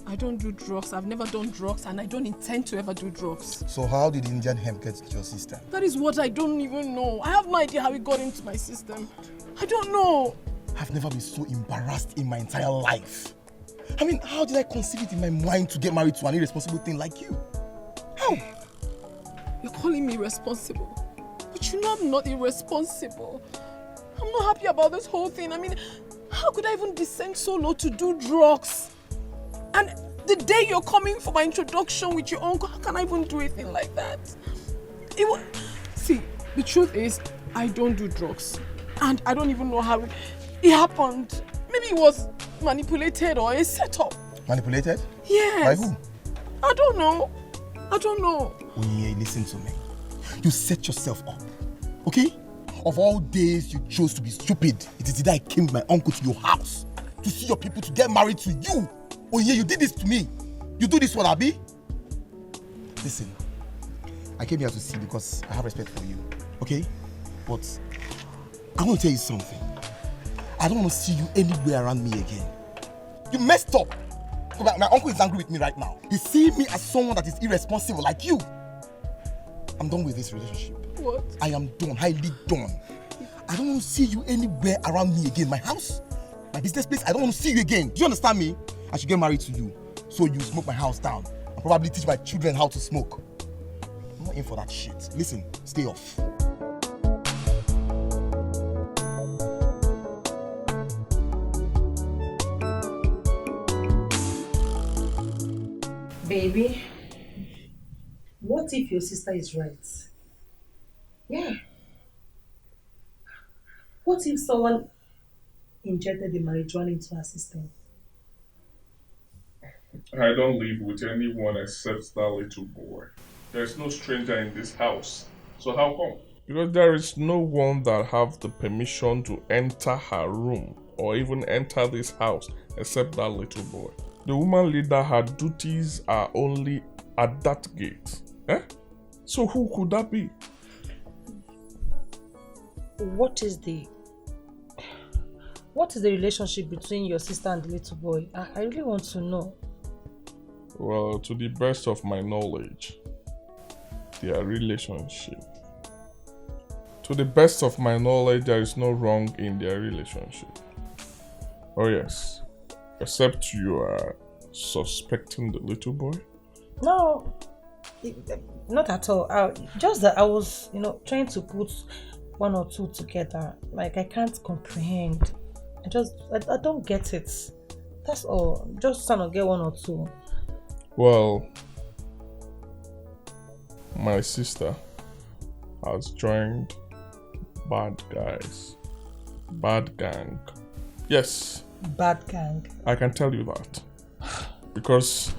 I don't do drugs. I've never done drugs and I don't intend to ever do drugs. So how did Indian hemp get into your system? That is what I don't even know. I have no idea how it got into my system. I don't know. I've never been so embarrassed in my entire life. I mean, how did I conceive it in my mind to get married to an irresponsible thing like you? How? You're calling me irresponsible. But you know I'm not irresponsible. I'm not happy about this whole thing. I mean, how could I even descend so low to do drugs? And the day you're coming for my introduction with your uncle, how can I even do anything like that? See, the truth is, I don't do drugs. And I don't even know how it happened. Maybe it was manipulated or a setup. Manipulated? Yes. By who? I don't know. Onye, listen to me. You set yourself up, okay? Of all days you chose to be stupid, it is the day I came with my uncle to your house to see your people to get married to you. Oh yeah, you did this to me. You do this for Abi? Listen, I came here to see because I have respect for you, okay? But I want to tell you something. I don't want to see you anywhere around me again. You messed up. My uncle is angry with me right now. He sees me as someone that is irresponsible like you. I'm done with this relationship. What? I am done, highly done. I don't want to see you anywhere around me again. My house, my business place, I don't want to see you again. Do you understand me? I should get married to you. So you smoke my house down. And probably teach my children how to smoke. I'm not in for that shit. Listen, stay off. Baby, what if your sister is right? Yeah. What if someone injected the marijuana into her system? I don't live with anyone except that little boy. There's no stranger in this house. So how come? Because there is no one that have the permission to enter her room or even enter this house except that little boy. The woman leader, her duties are only at that gate. Eh? So who could that be? What is the relationship between your sister and the little boy? I really want to know. Well, to the best of my knowledge, their relationship. To the best of my knowledge, there is no wrong in their relationship. Oh yes, except you are suspecting the little boy? No, not at all. Just that I was, trying to put one or two together. Like I can't comprehend. I don't get it. That's all. Just trying to get one or two. Well, my sister has joined bad guys. Bad gang. Yes. Bad gang. I can tell you that. Because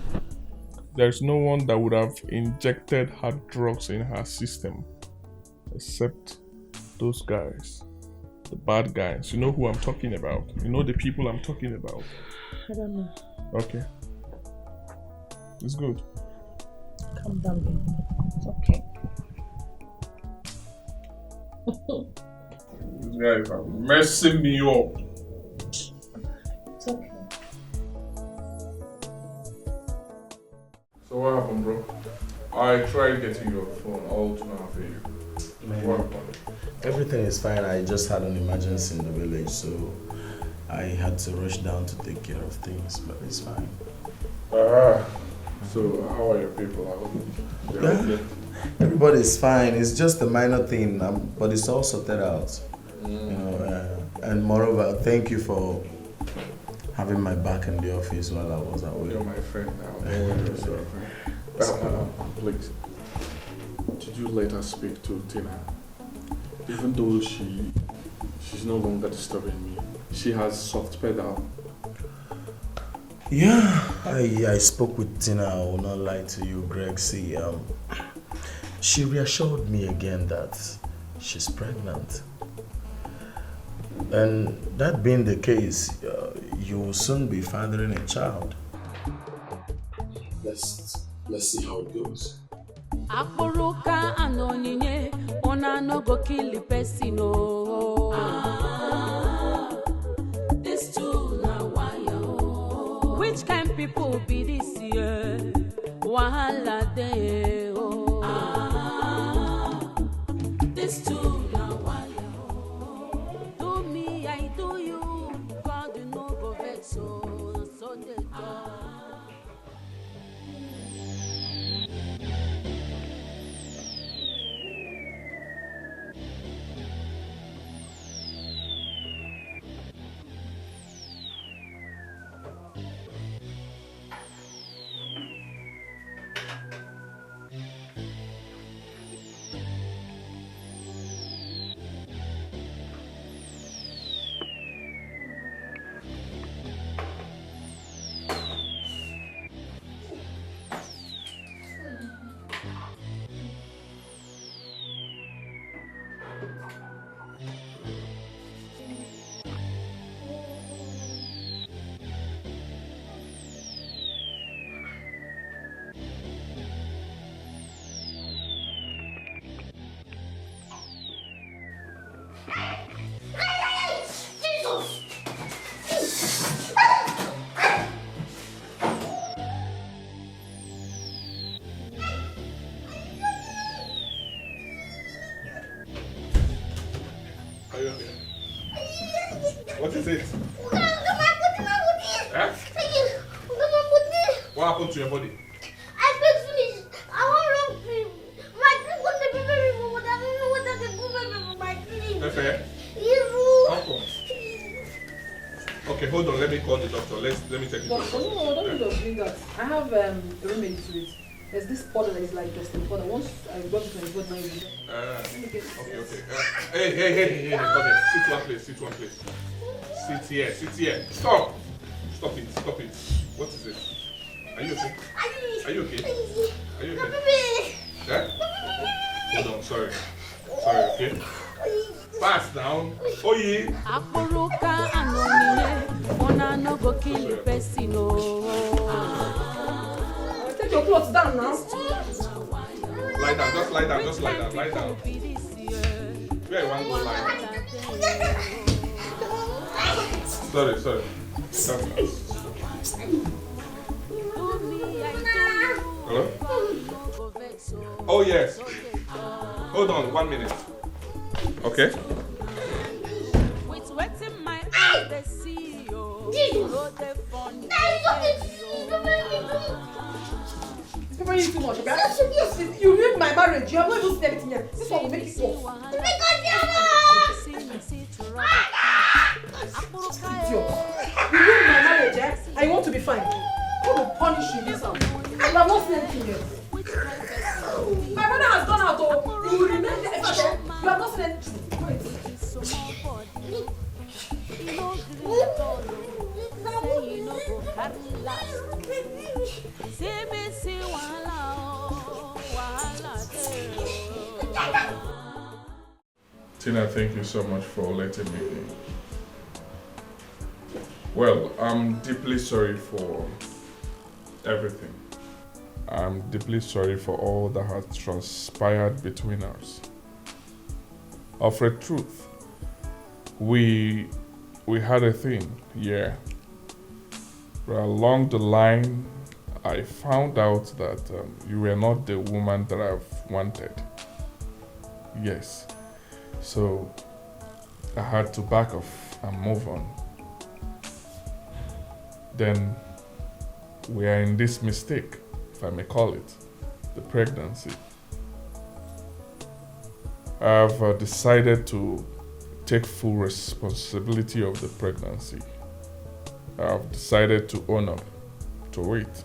there's no one that would have injected her drugs in her system except those guys. The bad guys. You know who I'm talking about. You know the people I'm talking about. I don't know. Okay. It's good. Calm down, baby. It's okay. These guys are messing me up. It's okay. So what happened, bro? I tried getting your phone all to now for you. What happened? Everything is fine. I just had an emergency in the village, so I had to rush down to take care of things, but it's fine. So how are your people? I hope they're okay. Everybody's fine. It's just a minor thing, but it's all sorted out. And moreover, thank you for having my back in the office while I was away. You're my friend now. Don't worry yourself. Please. Did you let her speak to Tina? Even though she's no longer disturbing me, she has soft pedal. Yeah, I spoke with Tina. I will not lie to you, Greg. See, she reassured me again that she's pregnant. And that being the case, you will soon be fathering a child. Let's see how it goes. Akburuka anonyinye ona no go kill the person this too na wire with Which kind people be this year? Wahala day, oh. This too now wire. Do me, I do you. God, you know go vex so they do. Are you okay? What is it? Huh? What happened to your body? I feel finished. I want long cream. My cream got the baby but I don't know what I can do with my cream. Pepe? How come? Okay, hold on. Let me call the doctor. Let me take it. Doctor, no, don't need to bring that. I have a remedy to it. There's this powder that is like just a powder. Once I got it on the board, now you do that. Okay. Hey, okay. Sit one place. Sit here. Stop it. What is it? Are you okay? Are you okay? Yeah? Hold on, sorry, okay? Fast down. Oh yeah. Akporoka anonye, ona no go kill the person, oh. Take your clothes down now. Lie down, just lie down. Where you want to go lie down? Sorry. Hello? Oh yes. Hold on, 1 minute. Okay. With wet in my eyes, they see you. No, they funny. You're you too much, okay? You ruined my marriage. You have not even seen anything yet. This one will make it worse. Idiot. You ruined my marriage, eh? And you want to be fine. Who will punish you this house? You have not seen anything yet. My brother has gone out, oh. You will remain there. You have not seen anything. Wait. Tina, thank you so much for letting me in. Well, I'm deeply sorry for everything. I'm deeply sorry for all that has transpired between us. Of a truth, we had a thing, yeah. But along the line, I found out that you were not the woman that I've wanted. Yes. So I had to back off and move on. Then we are in this mistake, if I may call it, the pregnancy. I've decided to take full responsibility of the pregnancy. I've decided to own up to it.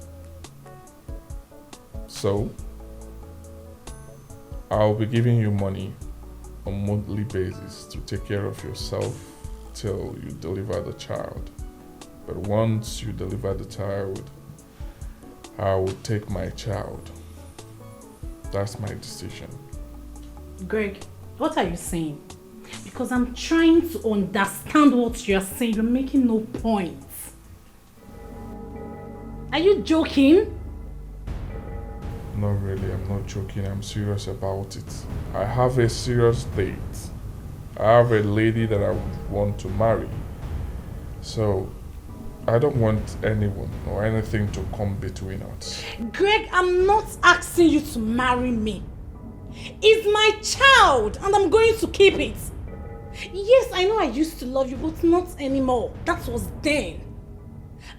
So I'll be giving you money on a monthly basis to take care of yourself till you deliver the child. But once you deliver the child, I will take my child. That's my decision. Greg, what are you saying? Because I'm trying to understand what you're saying. You're making no point. Are you joking? Not really, I'm not joking. I'm serious about it. I have a serious date. I have a lady that I want to marry. So I don't want anyone or anything to come between us. Greg, I'm not asking you to marry me. It's my child and I'm going to keep it. Yes, I know I used to love you, but not anymore. That was then.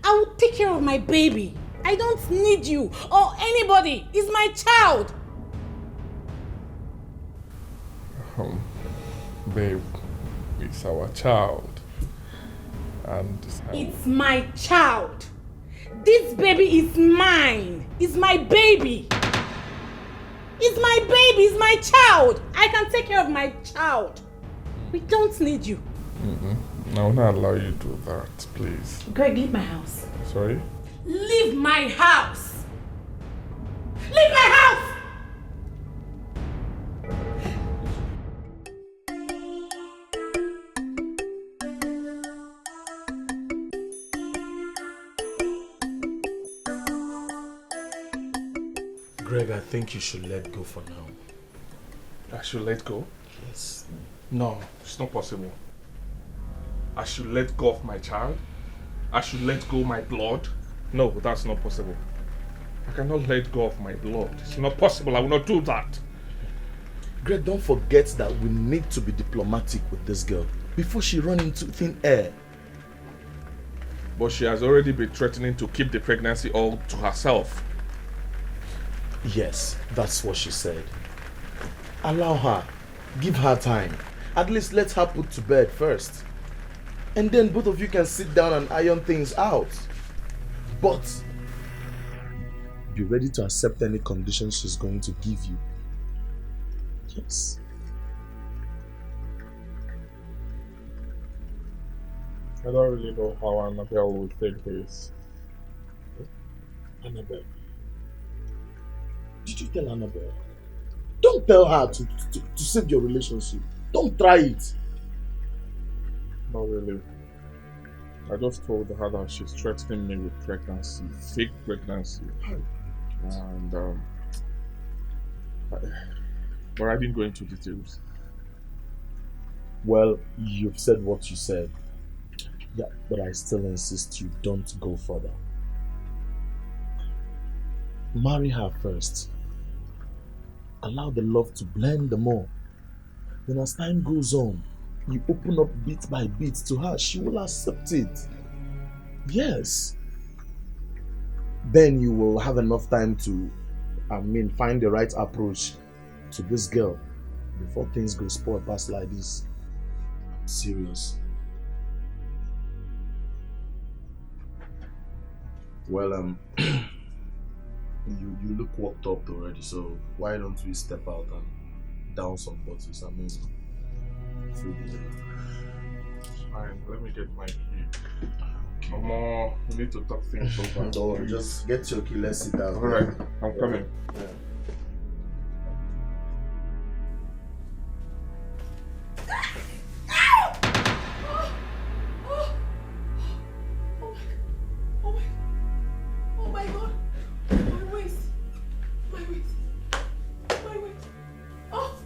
I will take care of my baby. I don't need you or anybody. It's my child. Babe, it's our child. And it's my child. This baby is mine. It's my baby. It's my baby. It's my child. I can take care of my child. We don't need you. I will not allow you to do that, please. Greg, leave my house. Sorry? Leave my house. Leave my house. Greg, I think you should let go for now. I should let go? Yes. No, it's not possible. I should let go of my child? I should let go of my blood? No, that's not possible. I cannot let go of my blood. It's not possible. I will not do that. Greg, don't forget that we need to be diplomatic with this girl before she runs into thin air. But she has already been threatening to keep the pregnancy all to herself. Yes, that's what she said. Allow her. Give her time. At least let her put to bed first. And then both of you can sit down and iron things out. But be ready to accept any conditions she's going to give you. Yes. I don't really know how Annabelle will take this. Annabelle. Did you tell Annabelle? Don't tell her to save your relationship. Don't try it. Not really. I just told her that she's threatening me with pregnancy, fake pregnancy. And but I didn't go into details. Well, you've said what you said. Yeah, but I still insist you don't go further. Marry her first. Allow the love to blend the more. Then as time goes on, you open up bit by bit to her, she will accept it. Yes. Then you will have enough time to, find the right approach to this girl before things go spoil past like this. Serious. Well, you look worked up already, so why don't we step out and down some bottles? Food is Fine, let me get my key. Mama, we need to talk things over. Don't worry, just get your key, let's sit down. Alright, I'm coming. Yeah.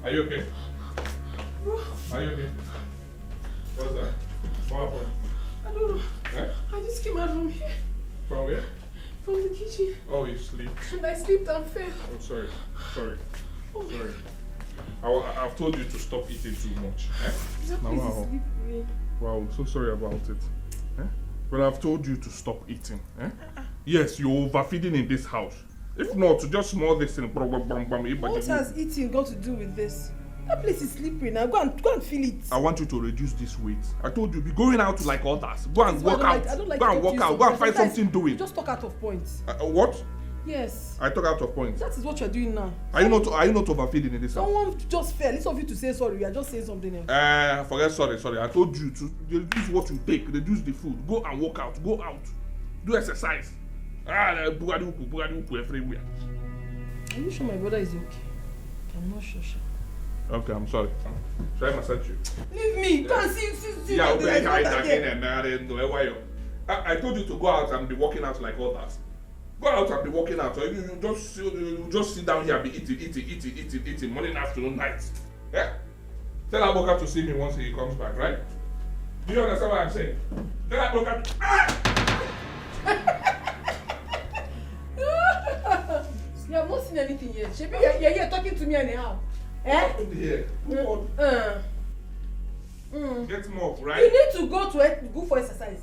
Are you okay? Are you okay? What's that? What happened? I don't know. Eh? I just came out from here. From where? From the kitchen. Oh, you sleep. And I slipped and fell. Oh, sorry. Sorry. Oh. Sorry. I've told you to stop eating too much. Eh? That No, place wow. is slippery. Wow, I'm so sorry about it. Eh? But I've told you to stop eating. Eh? Yes, you're overfeeding in this house. If not, just small this thing. What has eating got to do with this? That place is slippery now. Go and feel it. I want you to reduce this weight. I told you, be going out like others. Go and work out. I don't like go and to talk work to you out. Go and sometimes. find something doing. You just talk out of points. What? Yes. I talk out of point. That is what you're doing now. Are you not overfeeding in this house? Someone just fell. Instead of you to say sorry, you are just saying something else. Forget sorry. I told you to reduce what you take, reduce the food. Go and work out. Go out. Do exercise. Bugadi everywhere. Are you sure my brother is okay? I'm not sure. Okay, I'm sorry. Should I massage you? Leave me. Go and see. Yeah, my okay, brother. I told you to go out and be walking out like others. Go out and be walking out. Or you just sit down here and be eating, morning, afternoon, night. Yeah? Tell Aboka to see me once he comes back, right? Do you understand what I'm saying? Tell Aboka. anything yet. Shebi, you're here talking to me anyhow. What happened here? Get more, right? You need to go for exercise.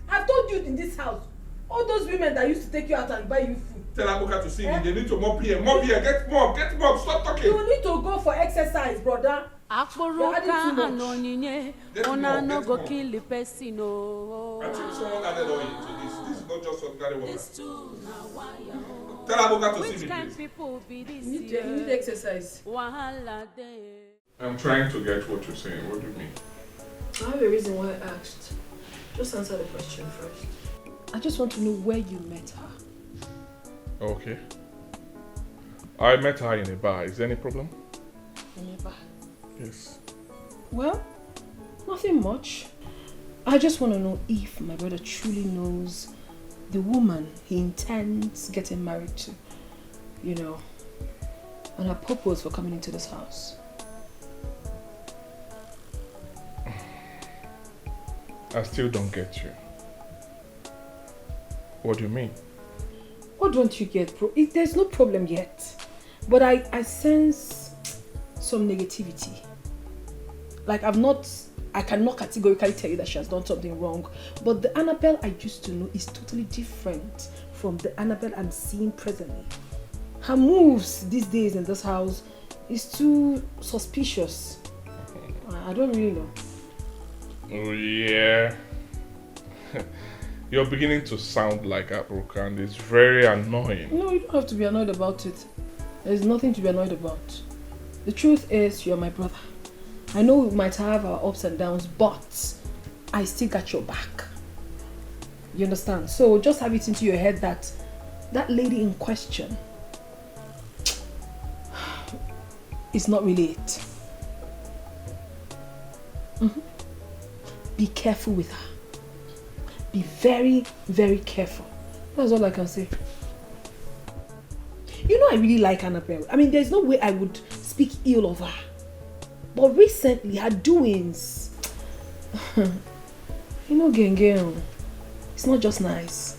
I've told you in this house, all those women that used to take you out and buy you food. Tell Abuka to see me. They need to mop here, get mop, stop talking. You need to go for exercise, brother. Akporoka anonyinye, ona no go kill the person. I think someone added oil to this. This is not just ordinary water. This too na wire. Tell Abuka to see Which me, kind please. people be this? You need exercise. Wahala dey. I'm trying to get what you're saying. What do you mean? I have a reason why I asked. Just answer the question first. I just want to know where you met her. Okay. I met her in a bar. Is there any problem? In a bar. Yes. Well, nothing much. I just want to know if my brother truly knows the woman he intends getting married to, you know, and her purpose for coming into this house. I still don't get you. What do you mean? What don't you get, bro? There's no problem yet. But I sense some negativity. Like I cannot categorically tell you that she has done something wrong. But the Annabelle I used to know is totally different from the Annabelle I'm seeing presently. Her moves these days in this house is too suspicious. I don't really know. Oh yeah. You're beginning to sound like Abuka and it's very annoying. No, you don't have to be annoyed about it. There's nothing to be annoyed about. The truth is, you're my brother. I know we might have our ups and downs, but I still got your back. You understand? So just have it into your head that that lady in question is not really it. Be careful with her. Be very, very careful. That's all I can say. You know I really like Annabelle. I mean, there's no way I would speak ill of her. But recently, her doings... you know, Genge, it's not just nice.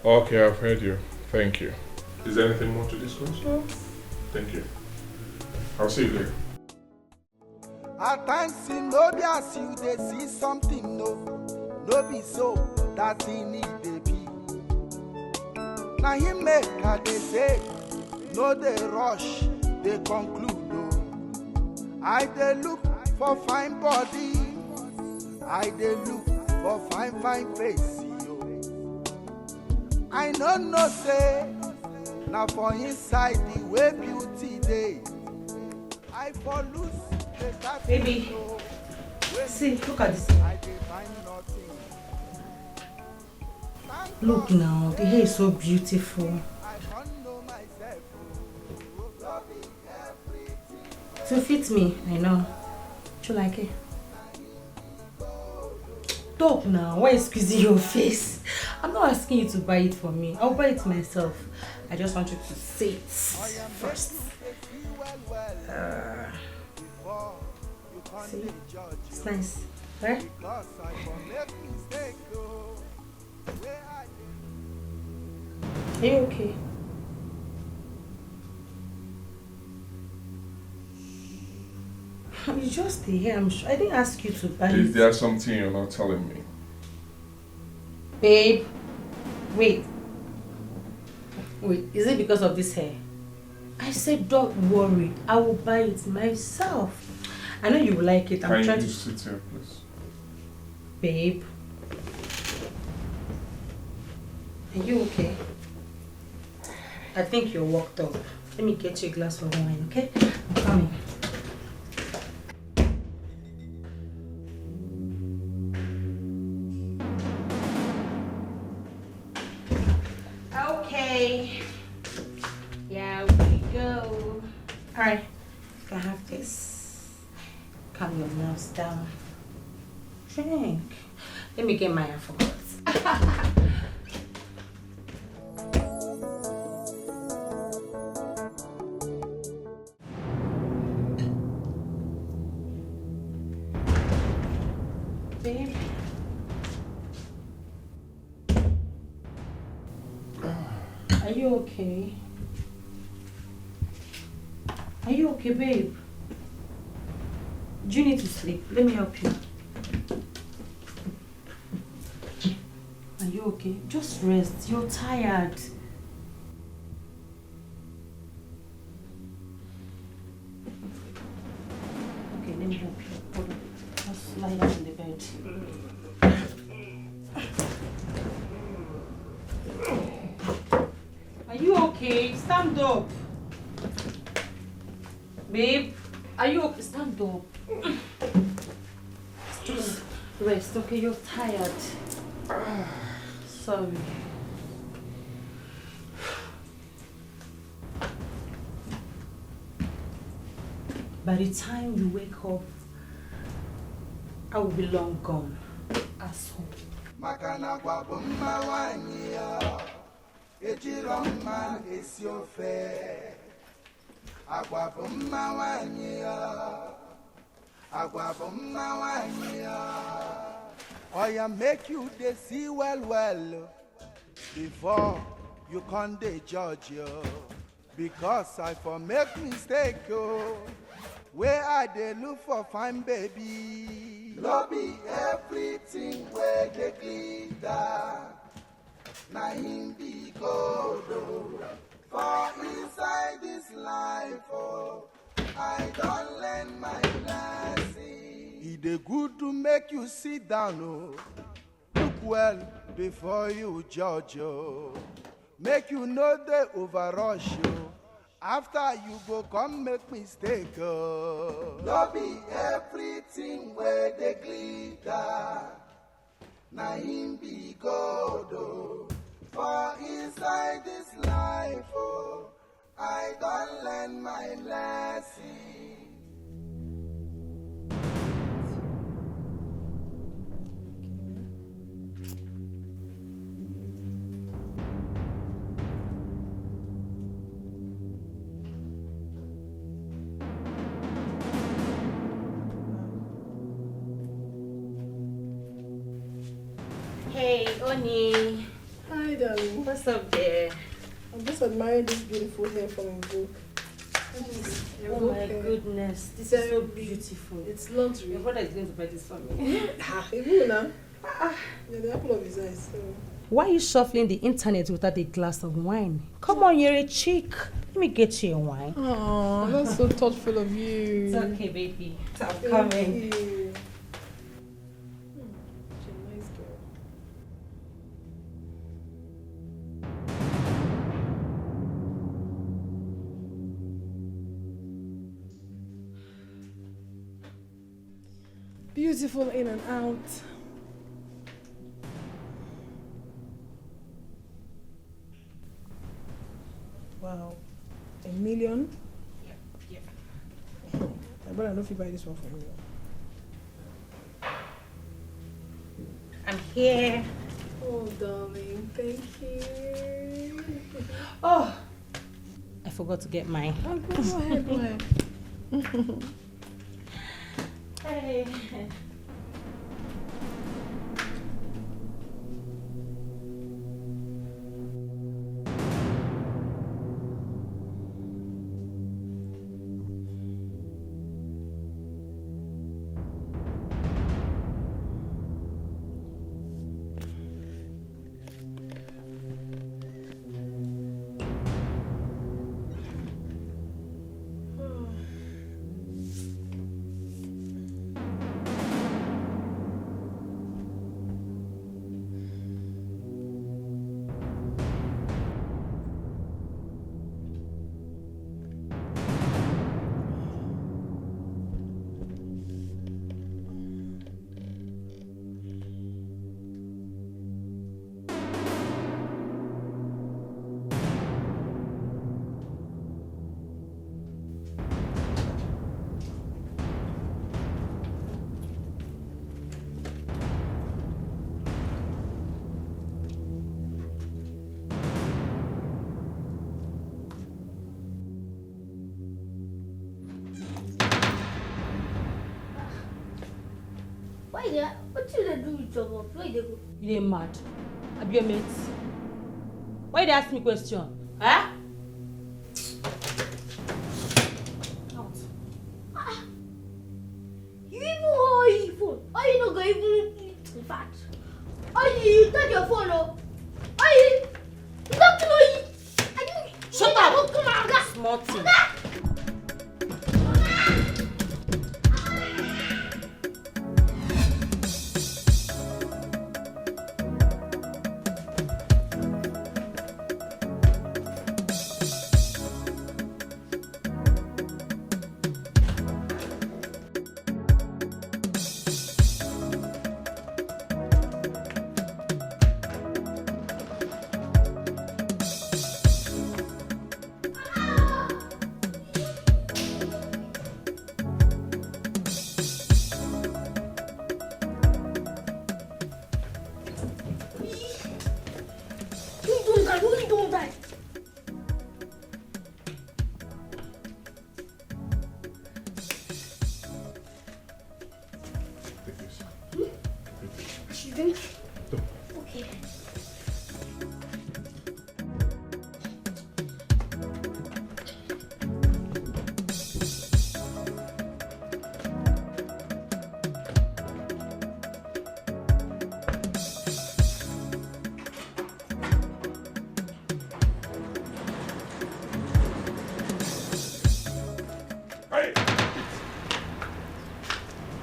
Okay, I've heard you. Thank you. Is there anything more to discuss? No. Thank you. I'll see you later. At times in no be as you they see something no be so that he need they be. Now he make her they say no they rush they conclude no. I they look for fine body, I they look for fine face yo. I no say now for inside the way beauty day. I for lose. Baby, see, look at this. Look now, the hair is so beautiful. To fit me, I know. Do you like it? Talk now, why are you squeezing your face? I'm not asking you to buy it for me. I'll buy it myself. I just want you to say it first. See? It's nice, right? Are you okay? It's just the hair. I'm sure. I didn't ask you to buy Is it. there something you're not telling me? Babe, wait. Wait, is it because of this hair? I said don't worry. I will buy it myself. I know you will like it. I'm trying to sit here, please? Babe. Are you okay? I think you're worked up. Let me get you a glass of wine, okay? I'm coming. Okay. Yeah, we go. Alright. You can have this. Calm your nerves down. Drink. Let me get my alphabets. Babe. Are you okay? Are you okay, babe? Do you need to sleep? Let me help you. Are you okay? Just rest. You're tired. Okay, let me help you. Hold on. Just lie down in the bed. Are you okay? Stand up. Babe, are you okay? Stand up. Just rest, okay? You're tired. Sorry. By the time you wake up, I will be long gone. Asshole. Makana kwa bumma wanya, ejiroma esiofe. Agwa bumma wanya, agwa bumma wanya. Oya make you dey see well before you come dey judge you. Because I for make mistake where I dey look for fine baby. No be everything where they glitter, na him be gold. For inside this life, I don't learn my lesson. It dey good to make you sit down, look well before you judge. Make you know they overrush you. After you go come make mistake. No be everything where they glitter, na him be gold. For inside this life, I don't learn my lesson. Hey, Oni. Hi, darling. What's up there? I'm just admiring this beautiful hair from a book. Oh my goodness, this is so beautiful. It's luxury. Your brother is going to buy this for me. Even now. Yeah, the apple of his eyes. So. Why are you shuffling the internet without a glass of wine? Come on, you're a chick. Let me get you a wine. Oh, that's so thoughtful of you. It's okay, baby. I'm Thank coming. you. She's a nice girl. Beautiful in and out. Wow. $1 million? Yeah. I better not if you buy this one for me. I'm here. Oh, darling, thank you. Oh, I forgot to get mine. Oh, go ahead, go ahead. Hey. Why there? What should I do with your mouth? Where they go? You ain't mad. I be your mate. Why you dey ask me question? Huh? Shut up! Come on, small thing.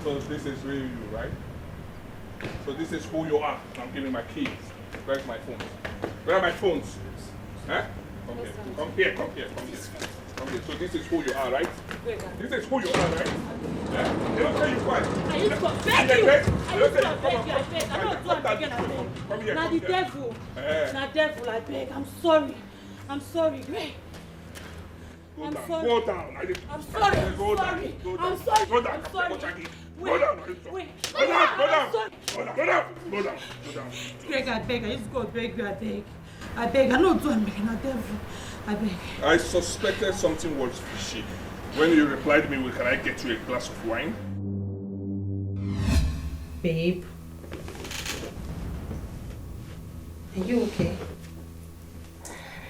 So this is really you, right? So this is who you are. I'm giving my keys. Where's my phone? Where are my phones? Huh? Okay. Come here. So this is who you are, right? This is who you are, right? Yeah. They don't tell you why. I used to beg you. I used to beg you. I beg. I'm not doing it again. I beg. Come here. Now the devil. Now devil. I beg. I'm sorry. I'm sorry, Greg. I'm sorry. Go down. I'm sorry. Go down. I'm sorry. Go down. I'm sorry. Go down. Go down. Greg, I beg. I just go beg you. I beg. I beg. I know I'm begging. I devil. I beg. I suspected something was fishy. When you replied to me, can I get you a glass of wine? Babe. Are you okay?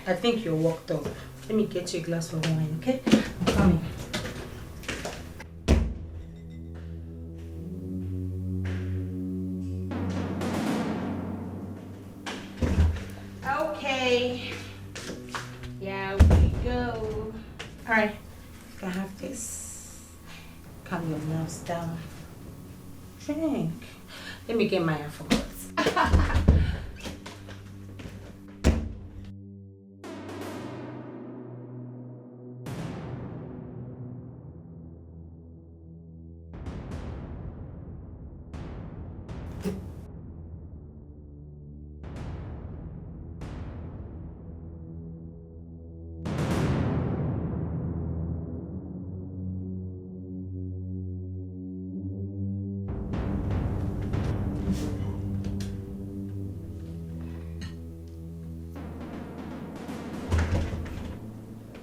I think you're worked up. Let me get you a glass of wine, okay? I'm coming. Okay. Yeah, we go. Alright, you can have this. Calm your nerves down. Drink. Let me get my alphabets.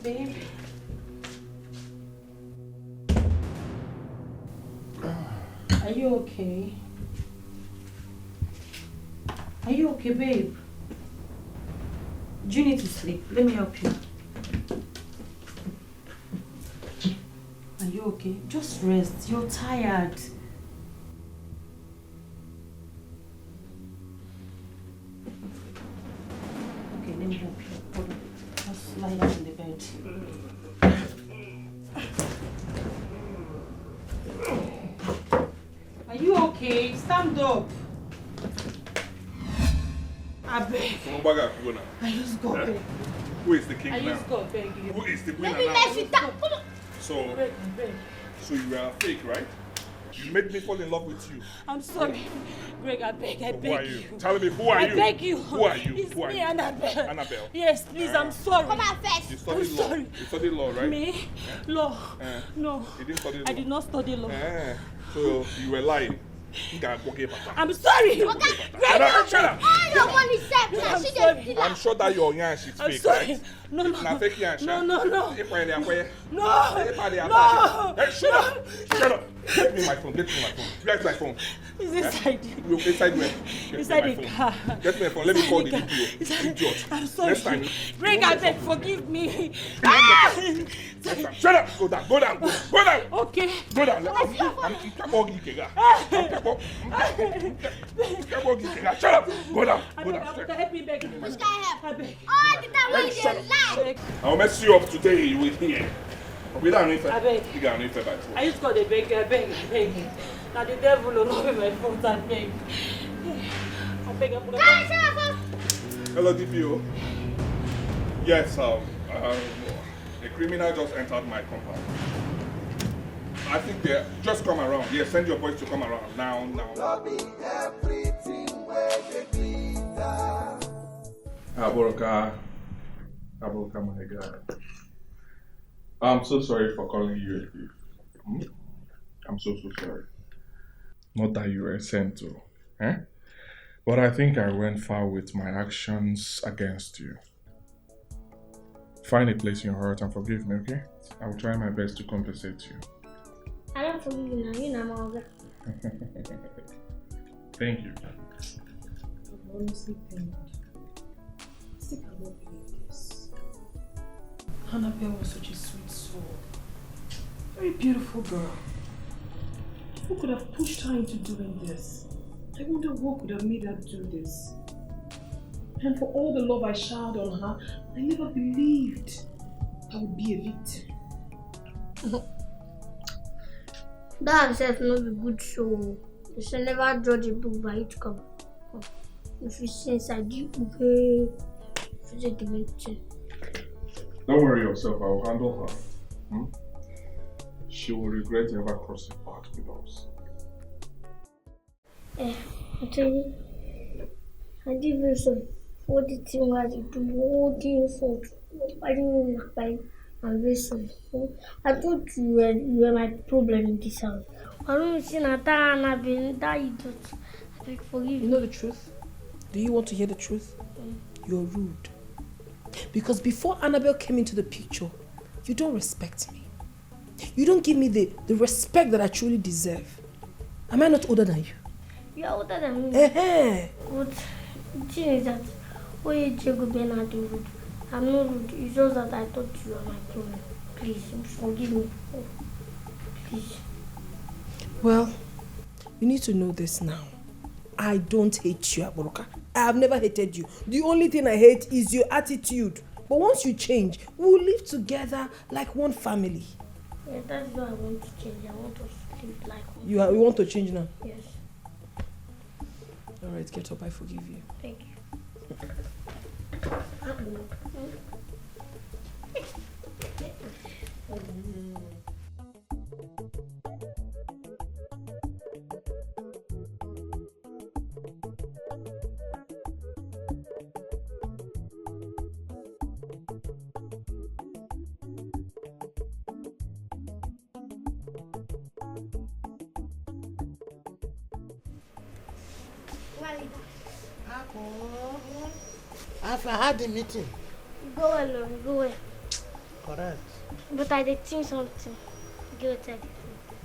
Babe. Are you okay? Are you okay, babe? Do you need to sleep? Let me help you. Are you okay? Just rest. You're tired. Okay, let me help you. Hold on. Just lie down in the bed. Are you okay? Stand up. I beg. I just got beg. Who is the king I now? just got beg you. Who is the queen Let me now? mess with that. So, Beg. so you are fake, right? You made me fall in love with you. I'm sorry. Greg, I beg Who are you. you? Tell me, who are I you? beg you. Who are you? It's Who are me, you? Annabelle. Annabelle. Yes, please, I'm sorry. Come on first. You studied I'm law. sorry. You studied law, right? Me? Law? No. You didn't study law? I did not study law. So you were lying. I'm sorry. Shut up. All your money set. I'm She sorry. just I'm sure that your yash is I'm fake, sorry. right? No. Now fake yash. No. No. No. Shut up. Get me my phone. Where's my phone? It's inside. You inside where? Inside the car. Get me a phone. Let me call the Inside DPO. Idiot. I'm sorry. Next time. Greg, I beg, forgive me. Next time. Shut up. Go down. Okay. Go down. Shut up. Go down. I beg, help me beg. Which guy help? I beg. Oh, the time when Shut you up. lie. I'll mess you up today with here. Without anything. I beg. You got anything by force. I just got a beg, I beg. Now the devil will not be my fault, I beg. I beg, Hello, DPO. Yes, a criminal just entered my compound. I think they just come around. Yes, send your boys to come around now. Aboroka, my God. I'm so sorry for calling you a thief. I'm so sorry. Not that you were sent to, but I think I went far with my actions against you. Find a place in your heart and forgive me, okay? I will try my best to compensate you. I don't forgive you now. You know, Mama. Thank you. I'm honestly thanked. I cannot believe this. Annabelle was such a sweet soul. Very beautiful girl. Who could have pushed her into doing this? I wonder what could have made her do this. And for all the love I showered on her, I never believed I would be a victim. That herself not be good show. You should never judge a book by its cover. If you see inside you, okay, you should give it to. Don't worry yourself, I will handle her. She will regret ever crossing paths with us. I tell you, I did very sorry. What the thing was, it was the fault. I didn't know by I'm very sorry. I thought you were my problem in this house. I don't see Nata and I've been that idiot. I beg forgive you. You know the truth? Do you want to hear the truth? You're rude. Because before Annabelle came into the picture, you don't respect me. You don't give me the respect that I truly deserve. Am I not older than you? You are older than me. But the thing is that when you go Bernard rude, I'm not rude. It's just that I thought you were my problem. Please, forgive me. Please. Well, you need to know this now. I don't hate you, Aboroka. I have never hated you. The only thing I hate is your attitude. But once you change, we'll live together like one family. Yeah, that's why I want to change. I want us to live like one. You want to change now? Yes. Alright, get up. I forgive you. Thank you. After I had the meeting. Go well, go well. Correct. But I did think something. Go tell you.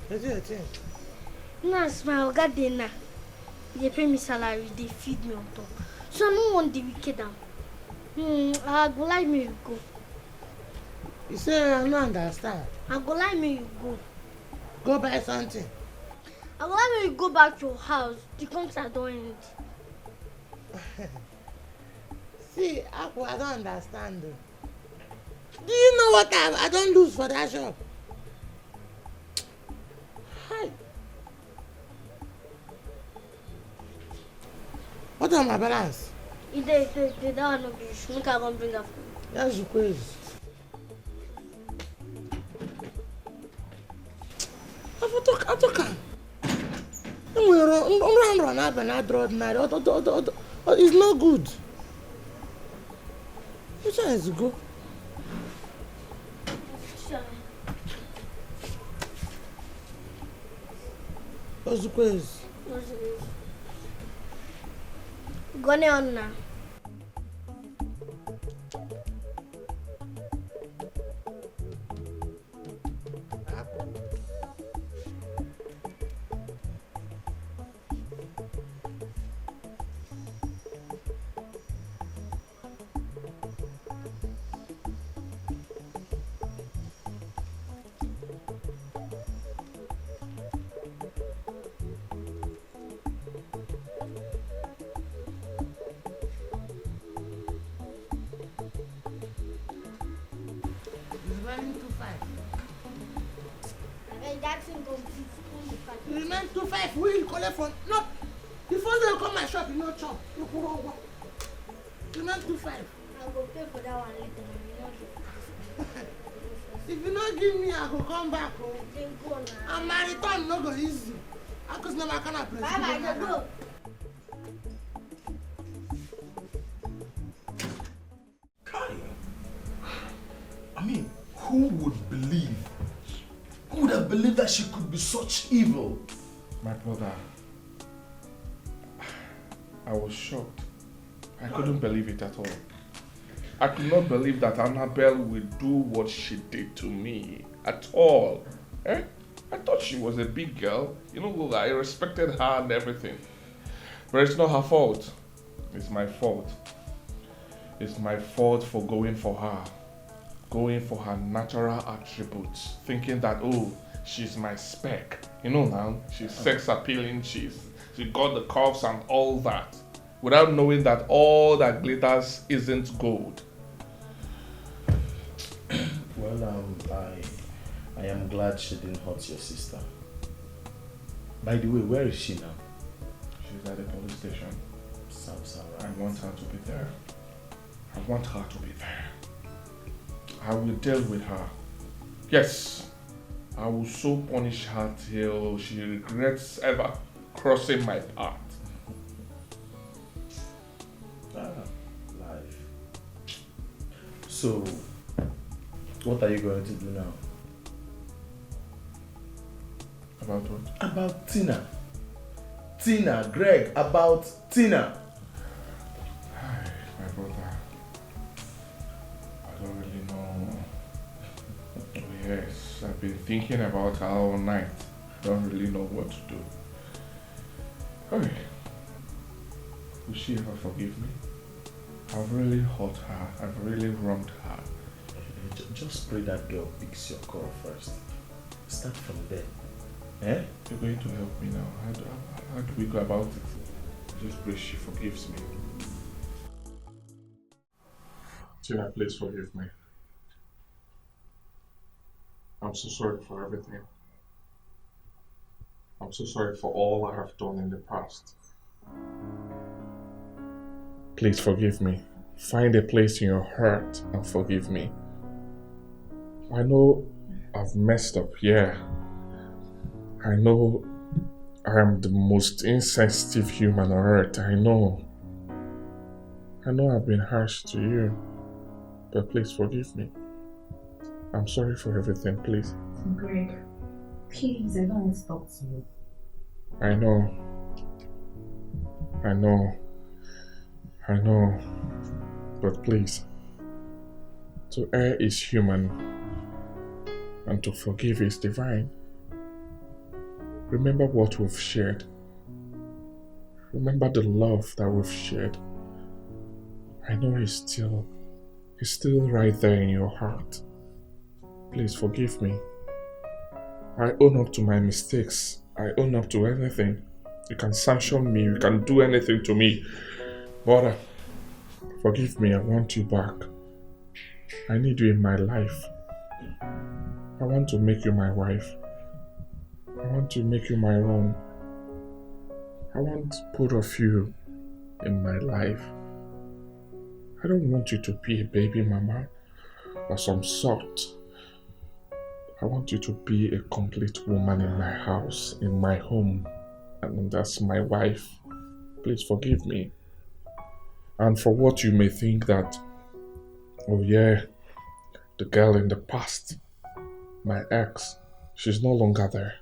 What do you think? No, it's my oga dey now. They pay me salary, they feed me on top. So I don't want the wicked down. I go like me you go. You say I don't understand. I go like me you go. Go buy something. I go like me you go back to your house. The contract don't end. See, I don't understand. Do you know what I don't lose for that shop? Hi. What are my balance? That one no be issue. Make I go bring her for you. That's the quiz. I took her. Run up and I draw it. It's not good. Which one is to go? Sure. What's the quiz? Go on now. that thing complete. You remain 2-5. We collect from no. The first day you come my shop, you no chop. You go wrong. You remain 2-5. I go pay for that one later. If you not give me, I go come back. Oh. Then go now. And my return no go easy. I cause never can place. Bye bye, go. I mean, who would believe? Who would have believed that she could be such evil? My brother, I was shocked. I couldn't believe it at all. I could not believe that Annabelle would do what she did to me at all. Eh? I thought she was a big girl. You know, I respected her and everything. But it's not her fault. It's my fault. It's my fault for going for her. Going for her natural attributes. Thinking that, oh, she's my spec. You know now, she's sex appealing, she got the curves and all that. Without knowing that all that glitters isn't gold. Well, I am glad she didn't hurt your sister. By the way, where is she now? She's at the police station. Sounds alright. I want her to be there. I want her to be there. I will deal with her. Yes, I will so punish her till she regrets ever crossing my path. Life. So, what are you going to do now? About what? About Tina. Tina, Greg, about Tina. My brother, I don't really know. Oh, yes, I've been thinking about her all night. Don't really know what to do. Okay. Will she ever forgive me? I've really hurt her. I've really wronged her. Just pray that girl picks your call first. Start from there. Eh? You're going to help me now. How do we go about it? Just pray she forgives me. Tina, please forgive me. I'm so sorry for everything. I'm so sorry for all I have done in the past. Please forgive me. Find a place in your heart and forgive me. I know I've messed up, yeah. I know I am the most insensitive human on earth. I know I've been harsh to you, but please forgive me. I'm sorry for everything, please. Greg, please, I don't want to talk to you. I know, but please, to err is human, and to forgive is divine. Remember what we've shared. Remember the love that we've shared. I know he's still right there in your heart. Please forgive me. I own up to my mistakes. I own up to anything. You can sanction me, you can do anything to me. But forgive me, I want you back. I need you in my life. I want to make you my wife. I want to make you my own. I want both of you in my life. I don't want you to be a baby mama or some sort. I want you to be a complete woman in my house, in my home, and that's my wife. Please forgive me. And for what you may think that, oh yeah, the girl in the past, my ex, she's no longer there.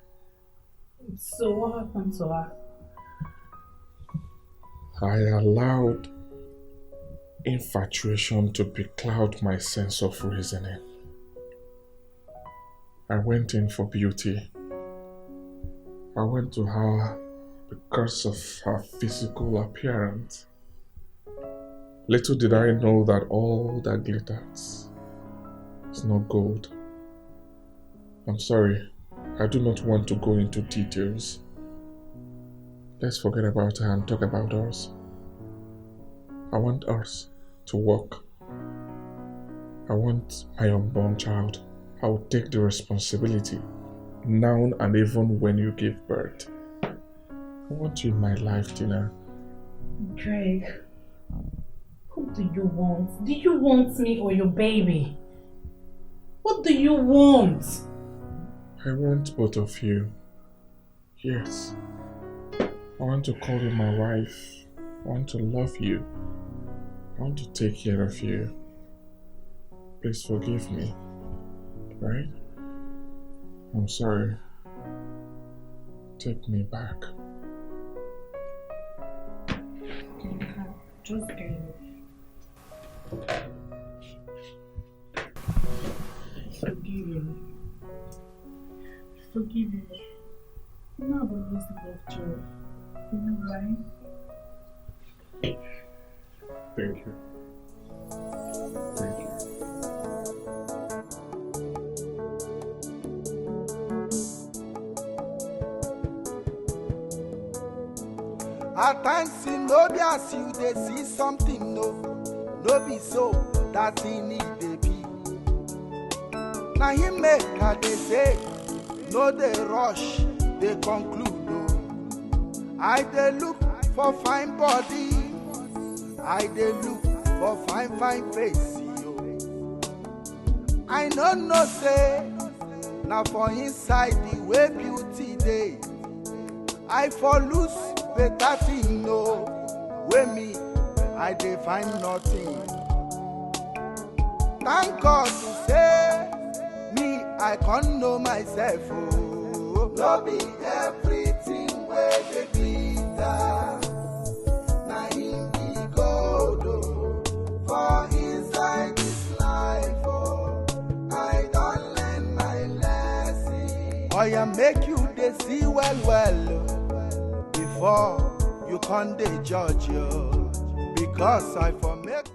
So what happened to her? I allowed infatuation to becloud my sense of reasoning. I went in for beauty. I went to her because of her physical appearance. Little did I know that all that glitters is not gold. I'm sorry, I do not want to go into details. Let's forget about her and talk about us. I want us to work. I want my unborn child. I will take the responsibility. now and even when you give birth. I want you in my life, Tina. Greg, who do you want? Do you want me or your baby? What do you want? I want both of you. Yes. I want to call you my wife. I want to love you. I want to take care of you. Please forgive me. Right? I'm sorry. Take me back. Just go. Forgive me. Forgive me. You know I've always loved you. You know, right? Thank you. Thank you. At times in no be as you they see something no be so that he need they be. Now he make how they say no they rush they conclude no. I they look for fine body, I they look for fine face yo. I no say now for inside the way beauty day. I for lose better thing no wey me I dey find nothing. Thank God to say me I can't know myself oh. No be everything wey dey glitter na him be gold oh. For inside this life oh I don learn my lesson. Oya make you dey see well oh. Before you can't judge you, because I for make